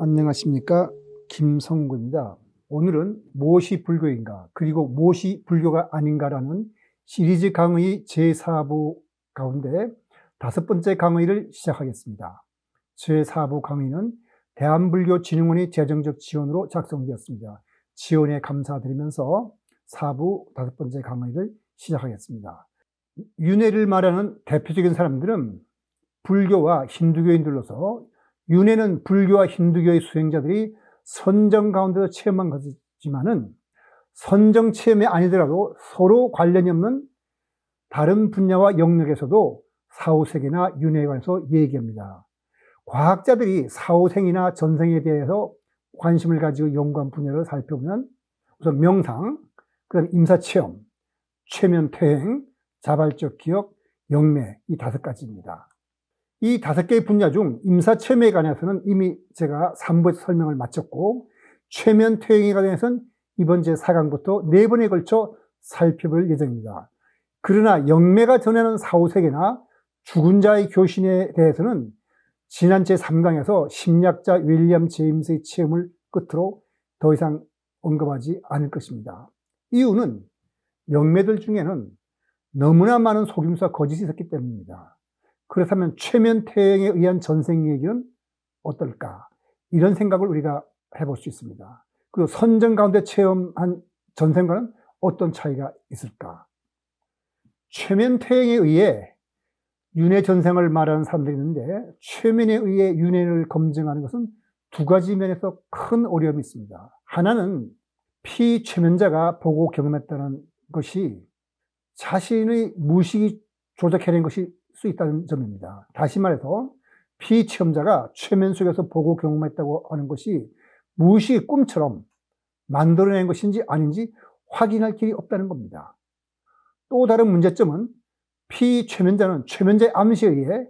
안녕하십니까, 김성구입니다. 오늘은 무엇이 불교인가, 그리고 무엇이 불교가 아닌가라는 시리즈 강의 제4부 가운데 5번째 강의를 시작하겠습니다. 제4부 강의는 대한불교진흥원의 재정적 지원으로 작성되었습니다. 지원에 감사드리면서 4부 5번째 강의를 시작하겠습니다. 윤회를 말하는 대표적인 사람들은 불교와 힌두교인들로서, 윤회는 불교와 힌두교의 수행자들이 선정 가운데서 체험한 것이지만은 선정 체험이 아니더라도 서로 관련이 없는 다른 분야와 영역에서도 사후세계나 윤회에 관해서 얘기합니다. 과학자들이 사후생이나 전생에 대해서 관심을 가지고 연구한 분야를 살펴보면 우선 명상, 그다음 임사체험, 최면퇴행, 자발적 기억, 영매, 이 5가지입니다. 이 5개의 분야 중 임사체험에 관해서는 이미 제가 3부에서 설명을 마쳤고, 최면퇴행에 관해서는 이번 제4강부터 4번에 걸쳐 살펴볼 예정입니다. 그러나 영매가 전하는 사후세계나 죽은 자의 교신에 대해서는 지난 제3강에서 심리학자 윌리엄 제임스의 체험을 끝으로 더 이상 언급하지 않을 것입니다. 이유는 영매들 중에는 너무나 많은 속임수와 거짓이 있었기 때문입니다. 그렇다면 최면퇴행에 의한 전생 얘기는 어떨까? 이런 생각을 우리가 해볼 수 있습니다. 그리고 선정 가운데 체험한 전생과는 어떤 차이가 있을까? 최면퇴행에 의해 윤회 전생을 말하는 사람들이 있는데, 최면에 의해 윤회를 검증하는 것은 2가지 면에서 큰 어려움이 있습니다. 하나는 피최면자가 보고 경험했다는 것이 자신의 무의식이 조작해낸 것일 수 있다는 점입니다. 다시 말해서 피체험자가 최면 속에서 보고 경험했다고 하는 것이 무의식의 꿈처럼 만들어낸 것인지 아닌지 확인할 길이 없다는 겁니다. 또 다른 문제점은 피최면자는 최면자의 암시에 의해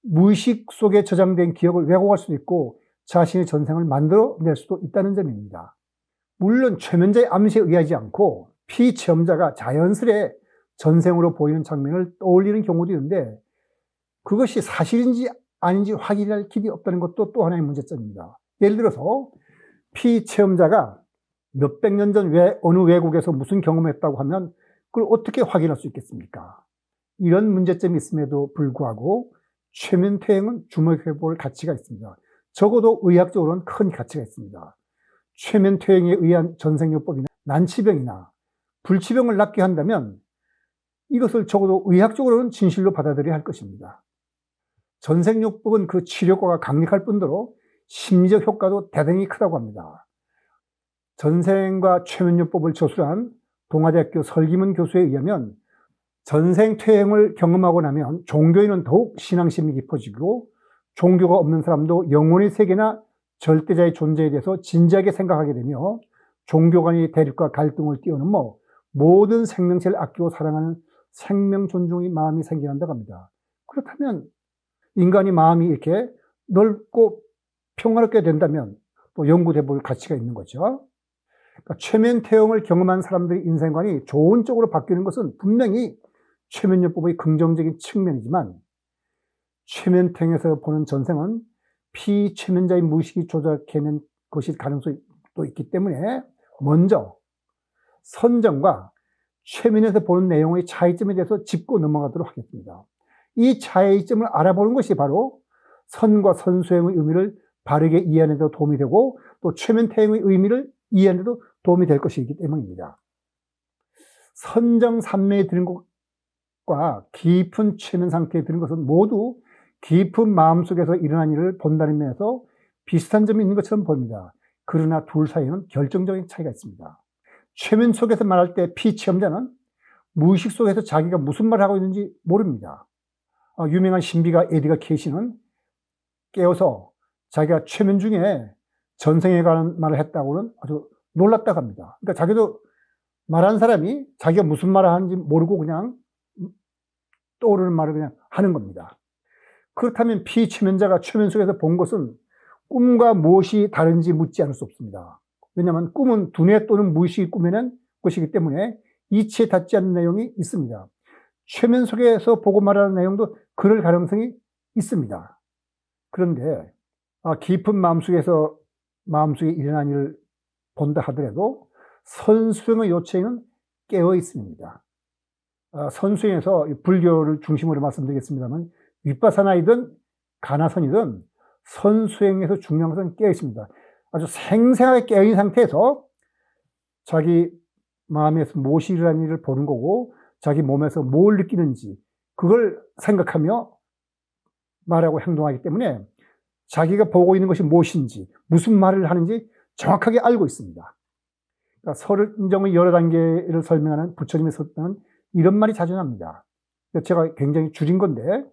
무의식 속에 저장된 기억을 왜곡할 수도 있고 자신의 전생을 만들어낼 수도 있다는 점입니다. 물론 최면자의 암시에 의하지 않고 피체험자가 자연스레 전생으로 보이는 장면을 떠올리는 경우도 있는데, 그것이 사실인지 아닌지 확인할 길이 없다는 것도 또 하나의 문제점입니다. 예를 들어서 피체험자가 몇백 년 전 어느 외국에서 무슨 경험을 했다고 하면 그걸 어떻게 확인할 수 있겠습니까? 이런 문제점이 있음에도 불구하고 최면퇴행은 주목해볼 가치가 있습니다. 적어도 의학적으로는 큰 가치가 있습니다. 최면퇴행에 의한 전생요법이나 난치병이나 불치병을 낫게 한다면 이것을 적어도 의학적으로는 진실로 받아들여야 할 것입니다. 전생요법은 그 치료과가 강력할 뿐더러 심리적 효과도 대단히 크다고 합니다. 전생과 최면요법을 저술한 동아대학교 설기문 교수에 의하면 전생퇴행을 경험하고 나면 종교인은 더욱 신앙심이 깊어지고, 종교가 없는 사람도 영혼의 세계나 절대자의 존재에 대해서 진지하게 생각하게 되며 종교 간의 대립과 갈등을 뛰어넘어 모든 생명체를 아끼고 사랑하는 생명 존중의 마음이 생겨난다고 합니다. 그렇다면 인간이 마음이 이렇게 넓고 평화롭게 된다면 또 연구돼 볼 가치가 있는 거죠. 그러니까 최면퇴행을 경험한 사람들의 인생관이 좋은 쪽으로 바뀌는 것은 분명히 최면요법의 긍정적인 측면이지만, 최면퇴행에서 보는 전생은 피최면자의 무의식이 조작해낸 것일 가능성이 또 있기 때문에 먼저 선정과 최면에서 보는 내용의 차이점에 대해서 짚고 넘어가도록 하겠습니다. 이 차이점을 알아보는 것이 바로 선과 선수행의 의미를 바르게 이해하는 데 도움이 되고, 또 최면퇴행의 의미를 이해하는 데도 도움이 될 것이기 때문입니다. 선정산매에 드는 것과 깊은 최면 상태에 드는 것은 모두 깊은 마음속에서 일어난 일을 본다는 면에서 비슷한 점이 있는 것처럼 보입니다. 그러나 둘 사이에는 결정적인 차이가 있습니다. 최면 속에서 말할 때 피체험자는 무의식 속에서 자기가 무슨 말을 하고 있는지 모릅니다. 유명한 신비가 에디가 케이시는 깨어서 자기가 최면 중에 전생에 관한 말을 했다고는 아주 놀랐다고 합니다. 그러니까 자기도 말한 사람이 자기가 무슨 말을 하는지 모르고 그냥 떠오르는 말을 그냥 하는 겁니다. 그렇다면 피최면자가 최면 속에서 본 것은 꿈과 무엇이 다른지 묻지 않을 수 없습니다. 왜냐하면 꿈은 두뇌 또는 무의식이 꾸며낸 것이기 때문에 이치에 닿지 않는 내용이 있습니다. 최면 속에서 보고 말하는 내용도 그럴 가능성이 있습니다. 그런데 깊은 마음속에서 마음속에 일어난 일을 본다 하더라도 선수행의 요체는 깨어 있습니다. 선수행에서 불교를 중심으로 말씀드리겠습니다만 윗바사나이든 가나선이든 선수행에서 중요한 것은 깨어 있습니다. 아주 생생하게 깨어 있는 상태에서 자기 마음에서 무엇이 일어난 일을 보는 거고 자기 몸에서 뭘 느끼는지 그걸 생각하며 말하고 행동하기 때문에 자기가 보고 있는 것이 무엇인지 무슨 말을 하는지 정확하게 알고 있습니다. 그러니까 설인정의 여러 단계를 설명하는 부처님의 설명은 이런 말이 자주 납니다. 제가 굉장히 줄인 건데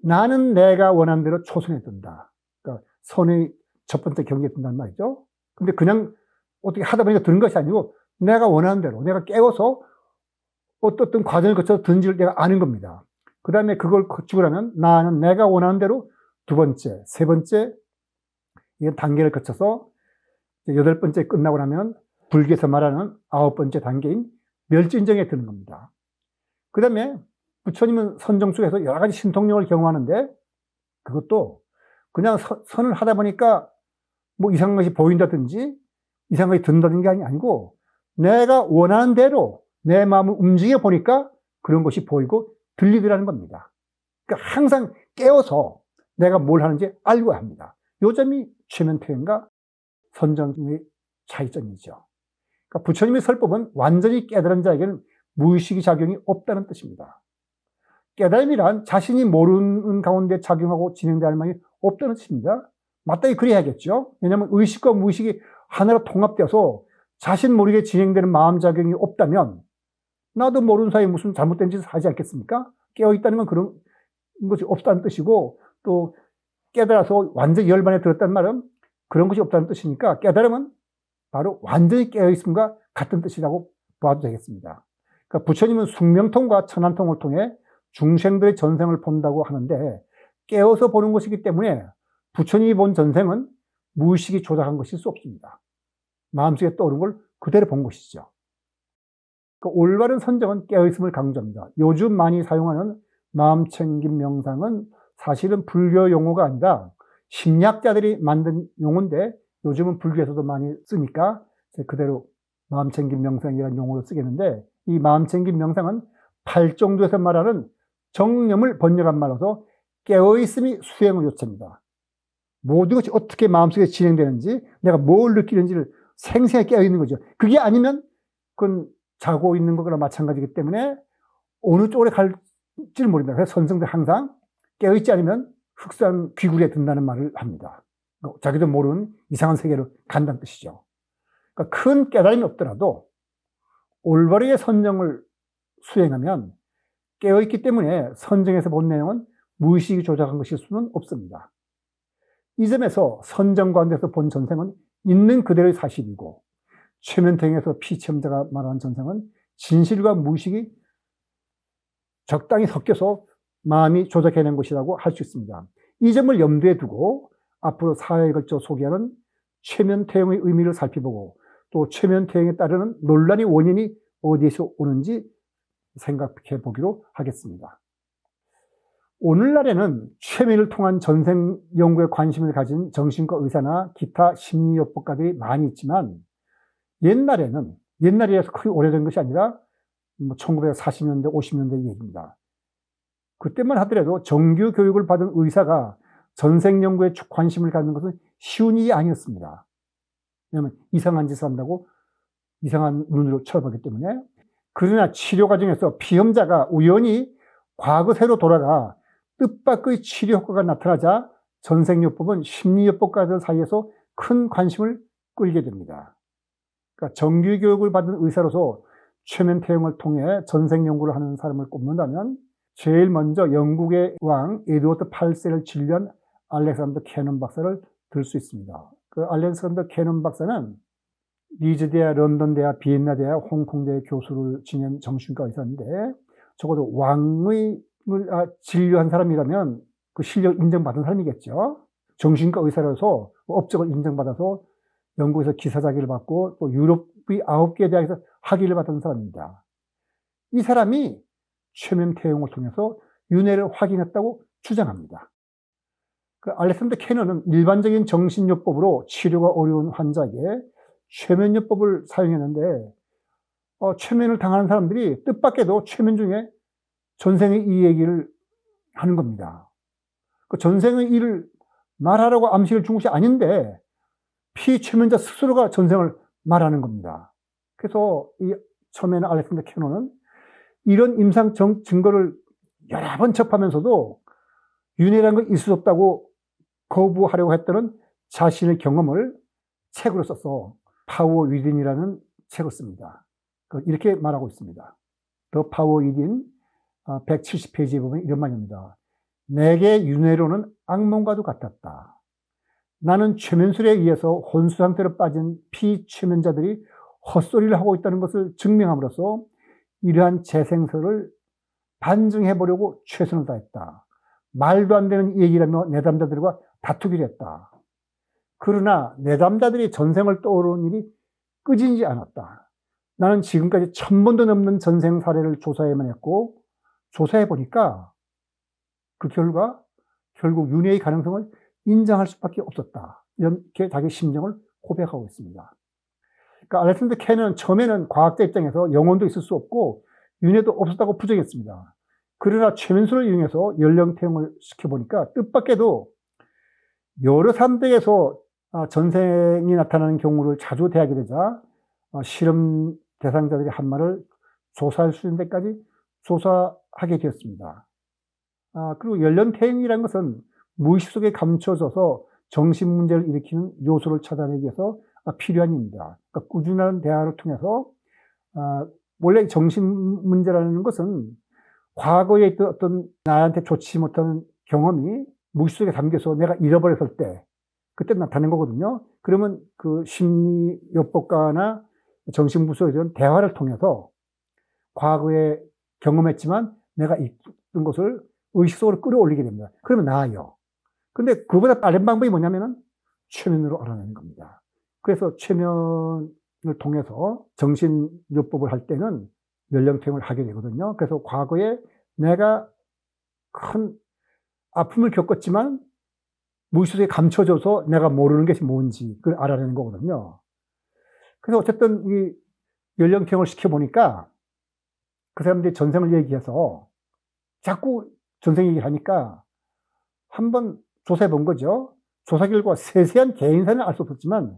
나는 내가 원하는 대로 초선에 든다. 그러니까 선의 첫 번째 경계에 든다는 말이죠. 근데 그냥 어떻게 하다 보니까 드는 것이 아니고 내가 원하는 대로 내가 깨워서 어떤 과정을 거쳐서 든지를 내가 아는 겁니다. 그 다음에 그걸 거치고 나면 나는 내가 원하는 대로 두 번째, 세 번째 단계를 거쳐서 여덟 번째 끝나고 나면 불교에서 말하는 아홉 번째 단계인 멸진정에 드는 겁니다. 그 다음에 부처님은 선정 속에서 여러 가지 신통력을 경험하는데 그것도 그냥 선을 하다 보니까 뭐 이상한 것이 보인다든지 이상한 것이 든다는 게 아니고 내가 원하는 대로 내 마음을 움직여 보니까 그런 것이 보이고 들리더라는 겁니다. 그러니까 항상 깨워서 내가 뭘 하는지 알고 합니다. 요 점이 최면퇴행과 선정의 차이점이죠. 그러니까 부처님의 설법은 완전히 깨달은 자에게는 무의식의 작용이 없다는 뜻입니다. 깨달음이란 자신이 모르는 가운데 작용하고 진행될 말이 없다는 뜻입니다. 마땅히 그래야겠죠. 왜냐하면 의식과 무의식이 하나로 통합되어서 자신 모르게 진행되는 마음작용이 없다면 나도 모르는 사이에 무슨 잘못된 짓을 하지 않겠습니까? 깨어있다는 건 그런 것이 없다는 뜻이고 또 깨달아서 완전히 열반에 들었다는 말은 그런 것이 없다는 뜻이니까 깨달음은 바로 완전히 깨어있음과 같은 뜻이라고 봐도 되겠습니다. 그러니까 부처님은 숙명통과 천안통을 통해 중생들의 전생을 본다고 하는데 깨어서 보는 것이기 때문에 부처님이 본 전생은 무의식이 조작한 것일 수 없습니다. 마음속에 떠오른 걸 그대로 본 것이죠. 그러니까 올바른 선정은 깨어있음을 강조합니다. 요즘 많이 사용하는 마음챙김 명상은 사실은 불교 용어가 아니라 심리학자들이 만든 용어인데 요즘은 불교에서도 많이 쓰니까 그대로 마음챙김 명상이라는 용어를 쓰겠는데 이 마음챙김 명상은 팔정도에서 말하는 정념을 번역한 말로서 깨어있음이 수행의 요체입니다. 모든 것이 어떻게 마음속에 진행되는지 내가 뭘 느끼는지를 생생하게 깨어있는 거죠. 그게 아니면 그건 자고 있는 거나 마찬가지이기 때문에 어느 쪽으로 갈지를 모릅니다. 그래서 선생들 항상 깨어있지 않으면 흑산 귀굴에 든다는 말을 합니다. 자기도 모르는 이상한 세계로 간다는 뜻이죠. 그러니까 큰 깨달음이 없더라도 올바르게 선정을 수행하면 깨어있기 때문에 선정에서 본 내용은 무의식이 조작한 것일 수는 없습니다. 이 점에서 선정관에서 본 전생은 있는 그대로의 사실이고 최면퇴행에서 피체험자가 말하는 전생은 진실과 무의식이 적당히 섞여서 마음이 조작해낸 것이라고 할 수 있습니다. 이 점을 염두에 두고 앞으로 사회에 걸쳐 소개하는 최면퇴행의 의미를 살펴보고 또 최면퇴행에 따르는 논란의 원인이 어디에서 오는지 생각해 보기로 하겠습니다. 오늘날에는 최면을 통한 전생 연구에 관심을 가진 정신과 의사나 기타 심리요법가들이 많이 있지만 옛날이라서 크게 오래된 것이 아니라 1940년대, 50년대 얘기입니다. 그때만 하더라도 정규 교육을 받은 의사가 전생 연구에 관심을 갖는 것은 쉬운 일이 아니었습니다. 왜냐하면 이상한 짓을 한다고 이상한 눈으로 쳐다보기 때문에. 그러나 치료 과정에서 피험자가 우연히 과거세로 돌아가 뜻밖의 치료 효과가 나타나자 전생요법은 심리요법가들 사이에서 큰 관심을 끌게 됩니다. 그러니까 정규 교육을 받은 의사로서 최면퇴행을 통해 전생 연구를 하는 사람을 꼽는다면 제일 먼저 영국의 왕 에드워드 8세를 진료한 알렉산더 캐논 박사를 들 수 있습니다. 그 알렉산더 캐논 박사는 리즈대학, 런던대학, 비엔나대학, 홍콩대학 교수를 지낸 정신과 의사인데 적어도 왕을 진료한 사람이라면 그 실력 인정받은 사람이겠죠. 정신과 의사로서 업적을 인정받아서 영국에서 기사자기를 받고 또 유럽의 9개 대학에서 학위를 받은 사람입니다. 이 사람이 최면퇴행을 통해서 윤회를 확인했다고 주장합니다. 그 알렉산더 캐넌은 일반적인 정신요법으로 치료가 어려운 환자에게 최면요법을 사용했는데, 최면을 당하는 사람들이 뜻밖에도 최면 중에 전생의 이 얘기를 하는 겁니다. 그 전생의 일을 말하라고 암시를 준 것이 아닌데 피최면자 스스로가 전생을 말하는 겁니다. 그래서 이 처음에는 알렉산더 캐논은 이런 임상 증거를 여러 번 접하면서도 윤회라는 건 있을 수 없다고 거부하려고 했다는 자신의 경험을 책으로 써서 파워 위딘이라는 책을 씁니다. 이렇게 말하고 있습니다. 더 파워 위딘 170페이지에 보면 이런 말입니다. 내게 윤회론은 악몽과도 같았다. 나는 최면술에 의해서 혼수 상태로 빠진 피최면자들이 헛소리를 하고 있다는 것을 증명함으로써 이러한 재생설을 반증해보려고 최선을 다했다. 말도 안 되는 얘기라며 내담자들과 다투기로 했다. 그러나 내담자들이 전생을 떠오르는 일이 끄지지 않았다. 나는 지금까지 1000번도 넘는 전생 사례를 조사해만 했고, 조사해보니까 그 결과 결국 윤회의 가능성을 인정할 수밖에 없었다. 이렇게 자기 심정을 고백하고 있습니다. 그러니까 알렉산더 캐넌은 처음에는 과학자 입장에서 영혼도 있을 수 없고 윤회도 없었다고 부정했습니다. 그러나 최면술을 이용해서 연령태형을 시켜보니까 뜻밖에도 여러 사람들에게서 전생이 나타나는 경우를 자주 대하게 되자 실험 대상자들이 한 말을 조사할 수 있는 데까지 조사하게 되었습니다. 그리고 연령태형이라는 것은 무의식 속에 감춰져서 정신 문제를 일으키는 요소를 찾아내기 위해서 필요한 일입니다. 그러니까 꾸준한 대화를 통해서 원래 정신 문제라는 것은 과거에 있던 어떤 나한테 좋지 못한 경험이 무의식 속에 담겨서 내가 잃어버렸을 때 그때 나타나는 거거든요. 그러면 그 심리요법가나 정신분석에 대한 대화를 통해서 과거에 경험했지만 내가 있던 것을 의식 속으로 끌어올리게 됩니다. 그러면 나아요. 근데 그보다 빠른 방법이 뭐냐면은 최면으로 알아내는 겁니다. 그래서 최면을 통해서 정신요법을 할 때는 연령태형을 하게 되거든요. 그래서 과거에 내가 큰 아픔을 겪었지만 무의식에 감춰져서 내가 모르는 것이 뭔지 그걸 알아내는 거거든요. 그래서 어쨌든 이 연령태형을 시켜보니까 그 사람들이 전생을 얘기해서 자꾸 전생 얘기를 하니까 한번 조사해 본 거죠. 조사 결과 세세한 개인사는 알 수 없었지만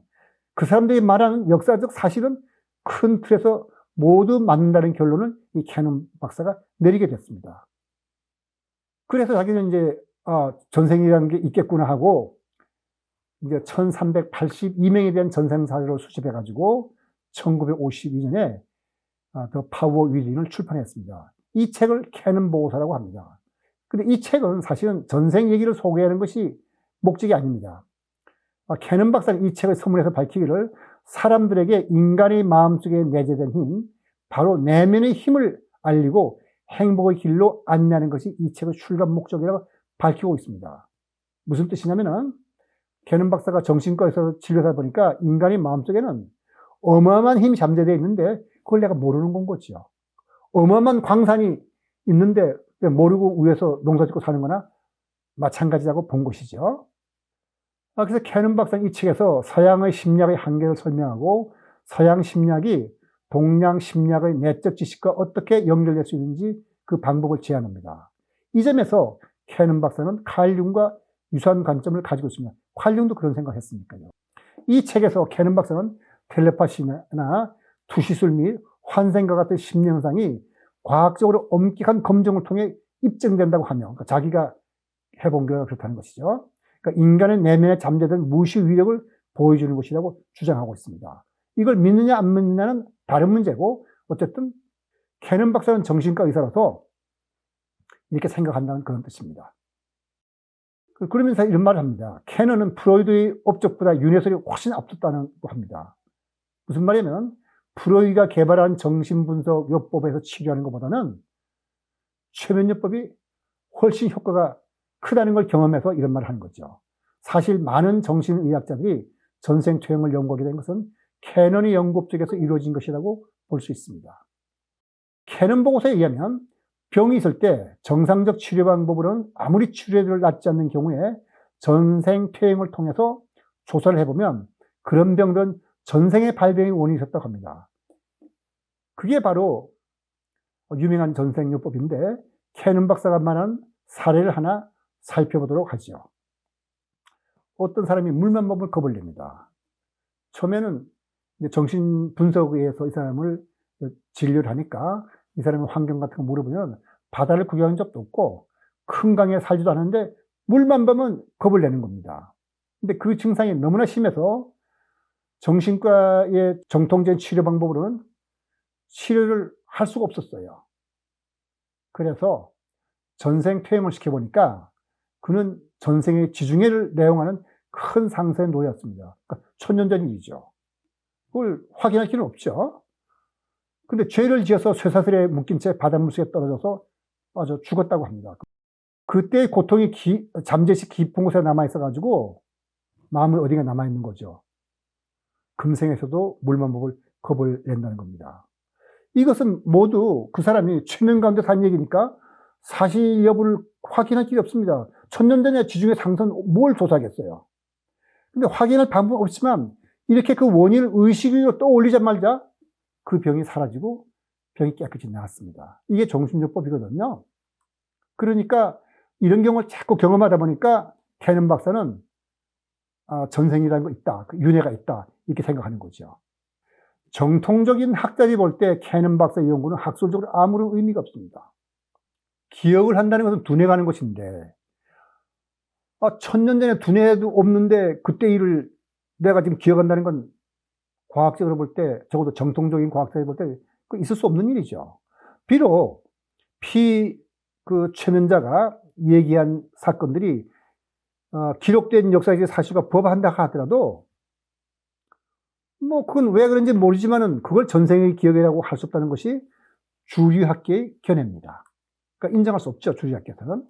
그 사람들이 말하는 역사적 사실은 큰 틀에서 모두 맞는다는 결론을 이 캐논 박사가 내리게 됐습니다. 그래서 자기는 이제 전생이라는 게 있겠구나 하고 이제 1382명에 대한 전생 사례를 수집해 가지고 1952년에 더 파워 위딘을 출판했습니다. 이 책을 캐논 보고서라고 합니다. 근데 이 책은 사실은 전생 얘기를 소개하는 것이 목적이 아닙니다. 캐논 박사는 이 책을 서문해서 밝히기를 사람들에게 인간의 마음속에 내재된 힘, 바로 내면의 힘을 알리고 행복의 길로 안내하는 것이 이 책의 출간 목적이라고 밝히고 있습니다. 무슨 뜻이냐면은 캐논 박사가 정신과에서 진료하다 보니까 인간의 마음속에는 어마어마한 힘이 잠재되어 있는데 그걸 내가 모르는 건 거죠. 어마어마한 광산이 있는데 모르고 위에서 농사 짓고 사는 거나 마찬가지라고 본 것이죠. 그래서 캐논 박사는 이 책에서 서양의 심리학의 한계를 설명하고 서양 심리학이 동양 심리학의 내적 지식과 어떻게 연결될 수 있는지 그 방법을 제안합니다. 이 점에서 캐논 박사는 칼 융과 유사한 관점을 가지고 있습니다. 칼 융도 그런 생각을 했으니까요. 이 책에서 캐논 박사는 텔레파시나 투시술 및 환생과 같은 심리 현상이 과학적으로 엄격한 검증을 통해 입증된다고 하며, 그러니까 자기가 해본 결과 그렇다는 것이죠. 그러니까 인간의 내면에 잠재된 무의식 위력을 보여주는 것이라고 주장하고 있습니다. 이걸 믿느냐 안 믿느냐는 다른 문제고, 어쨌든 캐논 박사는 정신과 의사라서 이렇게 생각한다는 그런 뜻입니다. 그러면서 이런 말을 합니다. 캐논은 프로이드의 업적보다 윤회설이 훨씬 앞섰다고 합니다. 무슨 말이냐면 프로이드가 개발한 정신분석 요법에서 치료하는 것보다는 최면요법이 훨씬 효과가 크다는 걸 경험해서 이런 말을 하는 거죠. 사실 많은 정신의학자들이 전생 퇴행을 연구하게 된 것은 캐논의 연구 업적에서 이루어진 것이라고 볼 수 있습니다. 캐논 보고서에 의하면 병이 있을 때 정상적 치료 방법으로는 아무리 치료제를 낫지 않는 경우에 전생퇴행을 통해서 조사를 해보면 그런 병들은 전생의 발병의 원인이 있었다고 합니다. 그게 바로 유명한 전생요법인데 캐넌 박사가 말한 사례를 하나 살펴보도록 하죠. 어떤 사람이 물만 보면 겁을 냅니다. 처음에는 정신분석에서 이 사람을 진료를 하니까 이 사람의 환경 같은 거 물어보면 바다를 구경한 적도 없고 큰 강에 살지도 않았는데 물만 보면 겁을 내는 겁니다. 근데 그 증상이 너무나 심해서 정신과의 정통적인 치료 방법으로는 치료를 할 수가 없었어요. 그래서 전생 퇴행을 시켜보니까 그는 전생의 지중해를 내용하는 큰 상처에 놓였습니다. 그러니까 천년 전 일이죠. 그걸 확인할 길은 없죠. 근데 죄를 지어서 쇠사슬에 묶인 채 바닷물속에 떨어져서 빠져 죽었다고 합니다. 그때의 고통이 잠재식 깊은 곳에 남아있어가지고 마음은 어딘가 남아있는 거죠. 금생에서도 물만 보고 겁을 낸다는 겁니다. 이것은 모두 그 사람이 최면 가운데 산 얘기니까 사실 여부를 확인할 길이 없습니다. 천년 전에 지중해 상선 뭘 조사하겠어요. 근데 확인할 방법 없지만 이렇게 그 원인을 의식 위로 떠올리자마자 그 병이 사라지고 병이 깨끗이 나았습니다. 이게 정신요법이거든요. 그러니까 이런 경우를 자꾸 경험하다 보니까 캐넌 박사는 전생이라는 거 있다, 윤회가 있다 이렇게 생각하는 거죠. 정통적인 학자들이 볼 때 캐넌 박사의 연구는 학술적으로 아무런 의미가 없습니다. 기억을 한다는 것은 두뇌가는 것인데 천년 전에 두뇌도 없는데 그때 일을 내가 지금 기억한다는 건 과학적으로 볼 때, 적어도 정통적인 과학자들이 볼 때 있을 수 없는 일이죠. 비록 그 최면자가 얘기한 사건들이 기록된 역사적 사실과 부합한다 하더라도 그건 왜 그런지 모르지만은 그걸 전생의 기억이라고 할 수 없다는 것이 주류학계의 견해입니다. 그러니까 인정할 수 없죠, 주류학계에서는.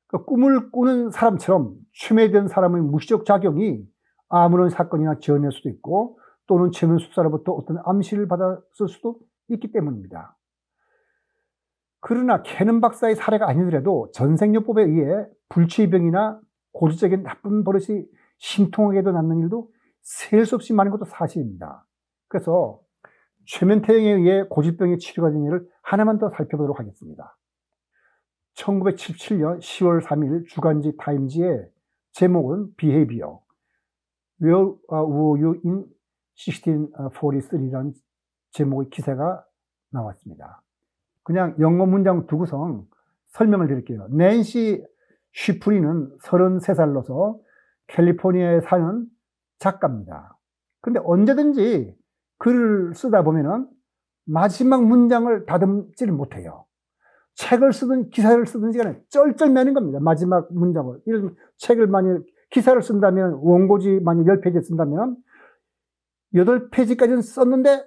그러니까 꿈을 꾸는 사람처럼 최면된 사람의 무시적 작용이 아무런 사건이나 지어낼 수도 있고 또는 최면 숙사로부터 어떤 암시를 받았을 수도 있기 때문입니다. 그러나 캐넌 박사의 사례가 아니더라도 전생요법에 의해 불치병이나 고질적인 나쁜 버릇이 심통하게도 남는 일도 셀 수 없이 많은 것도 사실입니다. 그래서 최면퇴행에 의해 고질병이 치료가 된 일을 하나만 더 살펴보도록 하겠습니다. 1977년 10월 3일 주간지 타임지의 제목은 Behavior, Where were you in 1643이라는 제목의 기사가 나왔습니다. 그냥 영어 문장 두고서 설명을 드릴게요. 낸시 쉬프리는 33살로서 캘리포니아에 사는 작가입니다. 근데 언제든지 글을 쓰다 보면은 마지막 문장을 다듬지를 못해요. 책을 쓰든 기사를 쓰든지 간에 쩔쩔매는 겁니다. 마지막 문장을. 이런 책을 만약 기사를 쓴다면 원고지 만약 10페이지 쓴다면 8페이지까지는 썼는데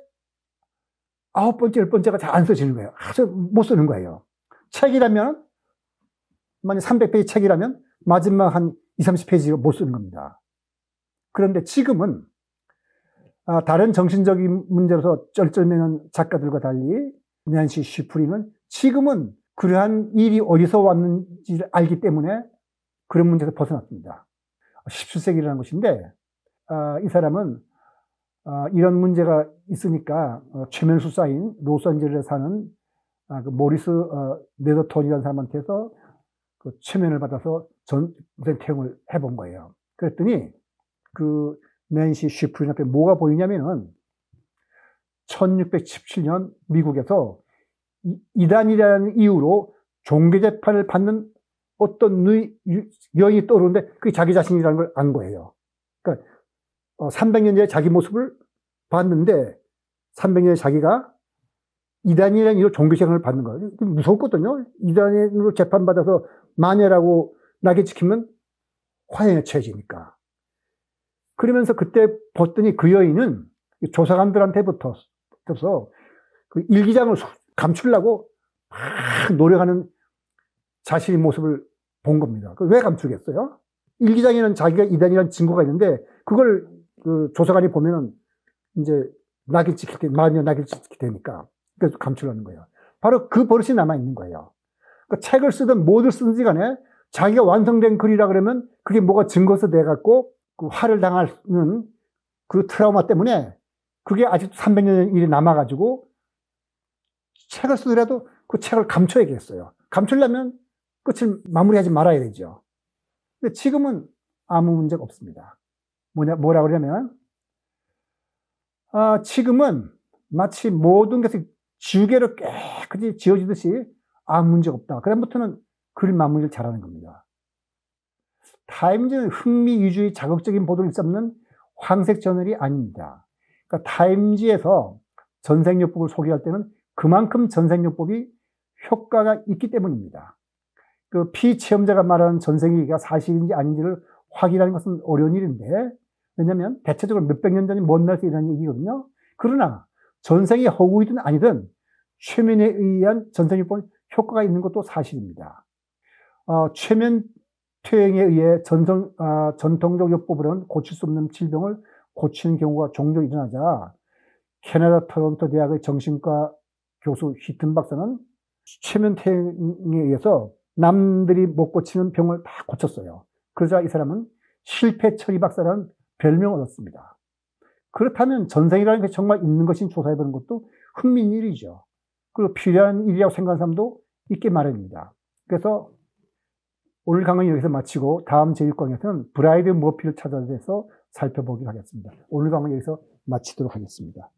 9번째, 10번째가 잘 안 써지는 거예요. 아주 못 쓰는 거예요. 책이라면 만약 300페이지 책이라면 마지막 한 20, 30페이지로 못 쓰는 겁니다. 그런데 지금은 다른 정신적인 문제로서 쩔쩔매는 작가들과 달리 낸시 쉬프리는 지금은 그러한 일이 어디서 왔는지를 알기 때문에 그런 문제에서 벗어났습니다. 17세기라는 것인데 이 사람은 이런 문제가 있으니까 최면수사인 로스앤젤레스에 사는 그 모리스 네더톤이라는 사람한테서 그 최면을 받아서 전생퇴행을 해본 거예요. 그랬더니 그 낸시 쉬프린 앞에 뭐가 보이냐면은 1617년 미국에서 이단이라는 이유로 종교재판을 받는 어떤 여인이 떠오르는데 그게 자기 자신이라는 걸 안 거예요. 그러니까 300년 전에 자기 모습을 봤는데 300년에 자기가 이단이라는 이유로 종교재판을 받는 거예요. 무섭거든요. 이단으로 재판받아서 마녀라고 낙에 찍히면 화형에 처해지니까. 그러면서 그때 봤더니 그 여인은 조사관들한테부터 그 일기장을 감추려고 막 노력하는 자신의 모습을 본 겁니다. 왜 감추겠어요? 일기장에는 자기가 이단이라는 증거가 있는데 그걸 그 조사관이 보면은 이제 낙이 찍힐 때, 마녀 낙이 찍힐 테니까. 그래서 감추려는 거예요. 바로 그 버릇이 남아있는 거예요. 그러니까 책을 쓰든 뭐를 쓰든지 간에 자기가 완성된 글이라 그러면 그게 뭐가 증거서 돼갖고 그 화를 당하는 그 트라우마 때문에 그게 아직도 300년 일이 남아가지고 책을 쓰더라도 그 책을 감춰야겠어요. 감추려면 끝을 마무리하지 말아야 되죠. 근데 지금은 아무 문제가 없습니다. 뭐라 그러냐면, 지금은 마치 모든 것이 지우개로 깨끗이 지워지듯이 아무 문제가 없다. 그다음부터는 글 마무리를 잘하는 겁니다. 타임즈는 흥미 위주의 자극적인 보도를 일삼는 황색 저널이 아닙니다. 그러니까 타임즈에서 전생요법을 소개할 때는 그만큼 전생요법이 효과가 있기 때문입니다. 그 피체험자가 말하는 전생이가 사실인지 아닌지를 확인하는 것은 어려운 일인데, 왜냐하면 대체적으로 몇백 년 전이 먼 날에서 일어난 얘기거든요. 그러나 전생이 허구이든 아니든 최면에 의한 전생요법은 효과가 있는 것도 사실입니다. 최면 퇴행에 의해 전통적 요법으로는 고칠 수 없는 질병을 고치는 경우가 종종 일어나자 캐나다 토론토 대학의 정신과 교수 히튼 박사는 최면 퇴행에 의해서 남들이 못 고치는 병을 다 고쳤어요. 그러자 이 사람은 실패 처리 박사라는 별명을 얻었습니다. 그렇다면 전생이라는 게 정말 있는 것인지 조사해보는 것도 흥미있는 일이죠. 그리고 필요한 일이라고 생각하는 사람도 있게 마련입니다. 그래서 오늘 강의는 여기서 마치고 다음 제6강에서는 브라이드 머피를 찾아서 살펴보기로 하겠습니다. 오늘 강의는 여기서 마치도록 하겠습니다.